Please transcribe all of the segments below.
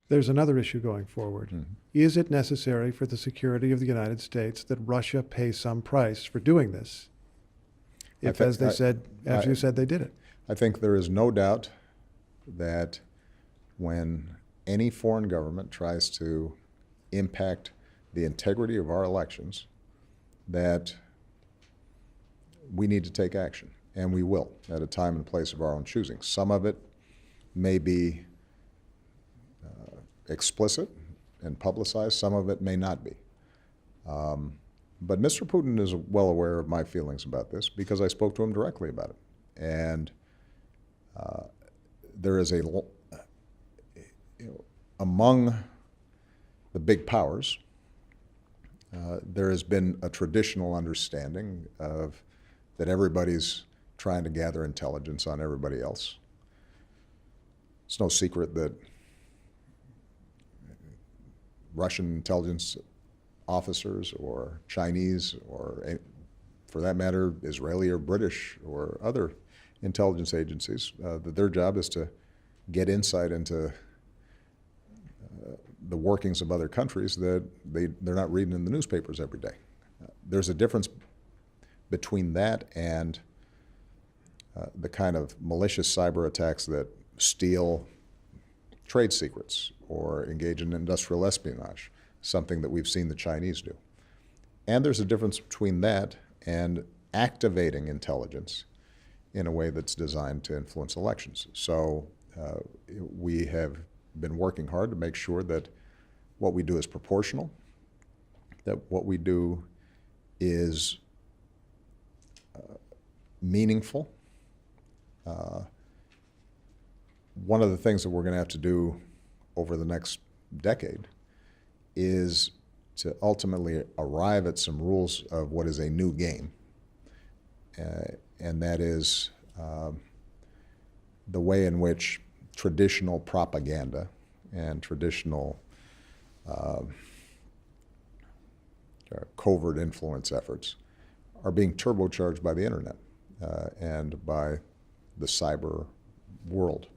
There's another issue going forward. Mhm. Is it necessary for the security of the United States that Russia pay some price for doing this? If, thi- as they I- said, as I- you said, they did it. I think there is no doubt that when any foreign government tries to impact the integrity of our elections, that we need to take action, and we will at a time and place of our own choosing. Some of it may be explicit and publicized, some of it may not be. But Mr. Putin is well aware of my feelings about this because I spoke to him directly about it. And there is among the big powers, there has been a traditional understanding of that everybody's trying to gather intelligence on everybody else. It's no secret that Russian intelligence officers or Chinese or, for that matter, Israeli or British or other intelligence agencies, that their job is to get insight into the workings of other countries that they're not reading in the newspapers every day. There's a difference between that and the kind of malicious cyber attacks that steal trade secrets or engage in industrial espionage, something that we've seen the Chinese do. And there's a difference between that and activating intelligence in a way that's designed to influence elections. So we have been working hard to make sure that what we do is proportional, that what we do is meaningful. One of the things that we're going to have to do over the next decade is to ultimately arrive at some rules of what is a new game, and that is the way in which traditional propaganda and traditional covert influence efforts are being turbocharged by the internet and by the cyber world.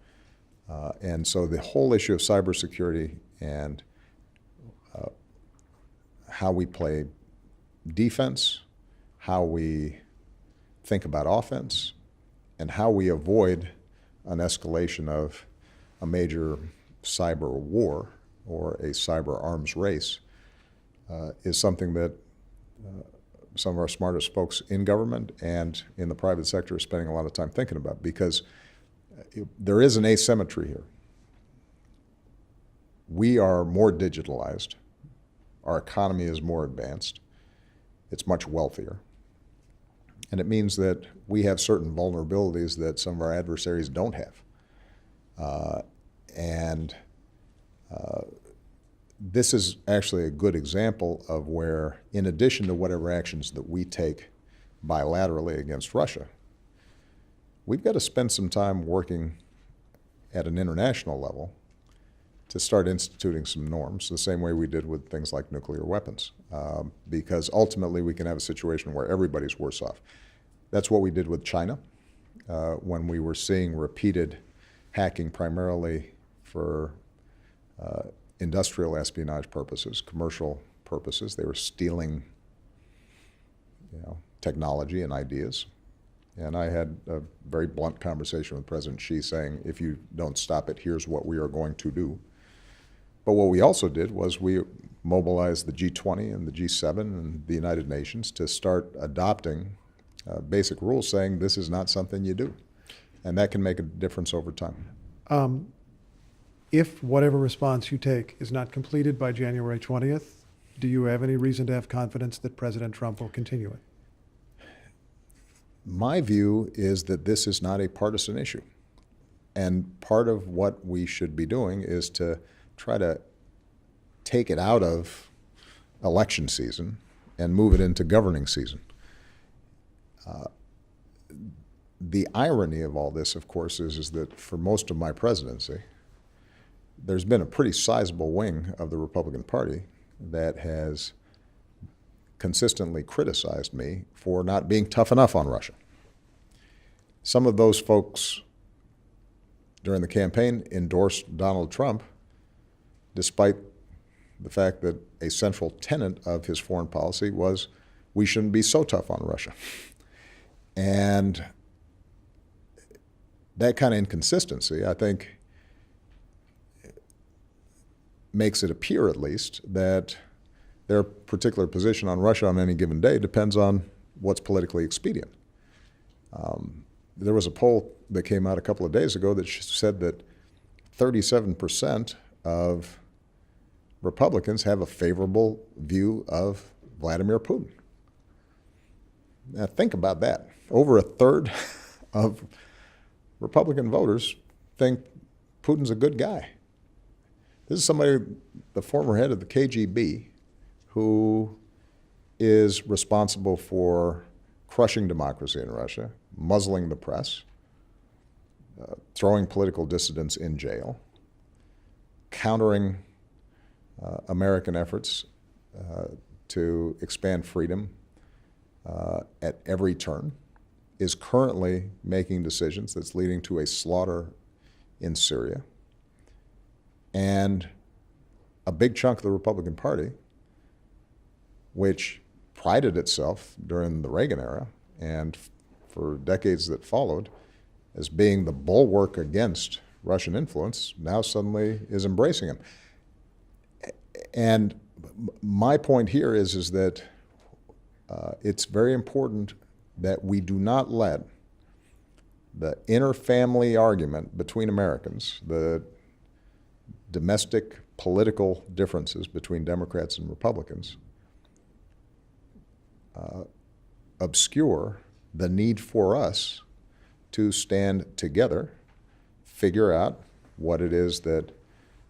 And so the whole issue of cybersecurity and how we play defense, how we think about offense, and how we avoid an escalation of a major cyber war or a cyber arms race is something that some of our smartest folks in government and in the private sector are spending a lot of time thinking about, because there is an asymmetry here. We are more digitalized. Our economy is more advanced. It's much wealthier. And it means that we have certain vulnerabilities that some of our adversaries don't have. This is actually a good example of where, in addition to whatever actions that we take bilaterally against Russia, we've got to spend some time working at an international level to start instituting some norms, the same way we did with things like nuclear weapons, because ultimately we can have a situation where everybody's worse off. That's what we did with China when we were seeing repeated hacking primarily for industrial espionage purposes, commercial purposes. They were stealing, technology and ideas. And I had a very blunt conversation with President Xi saying, if you don't stop it, here's what we are going to do. But what we also did was we mobilized the G20 and the G7 and the United Nations to start adopting basic rules saying this is not something you do. And that can make a difference over time. If whatever response you take is not completed by January 20th, do you have any reason to have confidence that President Trump will continue it? My view is that this is not a partisan issue. And part of what we should be doing is to try to take it out of election season and move it into governing season. The irony of all this, of course, is that for most of my presidency, there's been a pretty sizable wing of the Republican Party that has consistently criticized me for not being tough enough on Russia. Some of those folks during the campaign endorsed Donald Trump despite the fact that a central tenet of his foreign policy was we shouldn't be so tough on Russia. And that kind of inconsistency, I think, makes it appear, at least, that their particular position on Russia on any given day depends on what's politically expedient. There was a poll that came out a couple of days ago that said that 37% of Republicans have a favorable view of Vladimir Putin. Now think about that. Over a third of Republican voters think Putin's a good guy. This is somebody, the former head of the KGB, who is responsible for crushing democracy in Russia, muzzling the press, throwing political dissidents in jail, countering American efforts to expand freedom at every turn, is currently making decisions that's leading to a slaughter in Syria. And a big chunk of the Republican Party, which prided itself during the Reagan era and for decades that followed as being the bulwark against Russian influence, now suddenly is embracing him. And my point here is that it's very important that we do not let the inter-family argument between Americans, the domestic political differences between Democrats and Republicans, obscure the need for us to stand together, figure out what it is that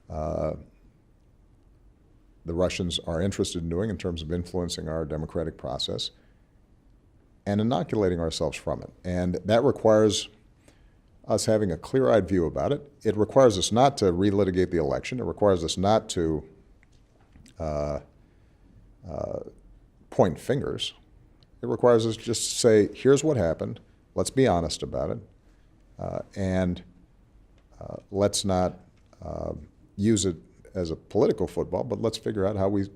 the Russians are interested in doing in terms of influencing our democratic process, and inoculating ourselves from it. And that requires us having a clear-eyed view about it. It requires us not to relitigate the election. It requires us not to point fingers. It requires us just to say, here's what happened, let's be honest about it, and let's not use it as a political football, but let's figure out how we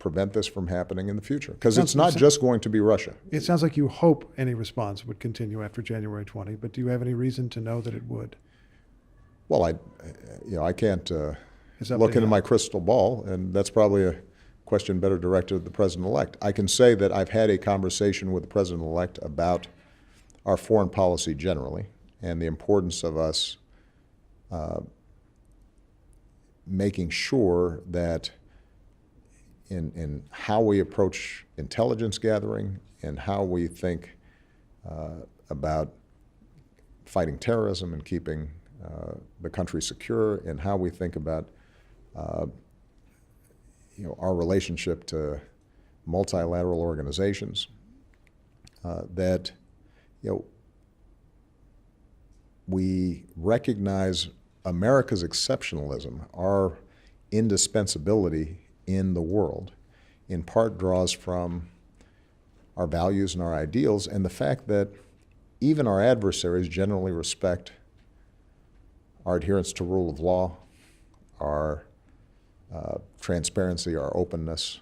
prevent this from happening in the future. Because it's not just going to be Russia. It sounds like you hope any response would continue after January 20, but do you have any reason to know that it would? Well, I can't It's up look to into you. my crystal ball, and that's probably a question better directed at the president-elect. I can say that I've had a conversation with the president-elect about our foreign policy generally and the importance of us making sure that in how we approach intelligence gathering and how we think about fighting terrorism and keeping the country secure, and how we think about our relationship to multilateral organizations, that we recognize America's exceptionalism, our indispensability in the world, in part draws from our values and our ideals, and the fact that even our adversaries generally respect our adherence to rule of law, our transparency, our openness.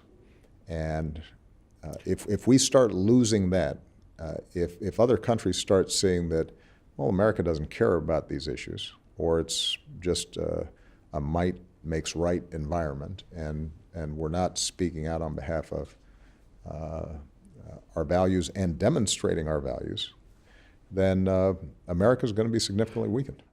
And if we start losing that, if other countries start seeing that, well, America doesn't care about these issues, or it's just a might makes right environment, and we're not speaking out on behalf of our values and demonstrating our values, then America's going to be significantly weakened.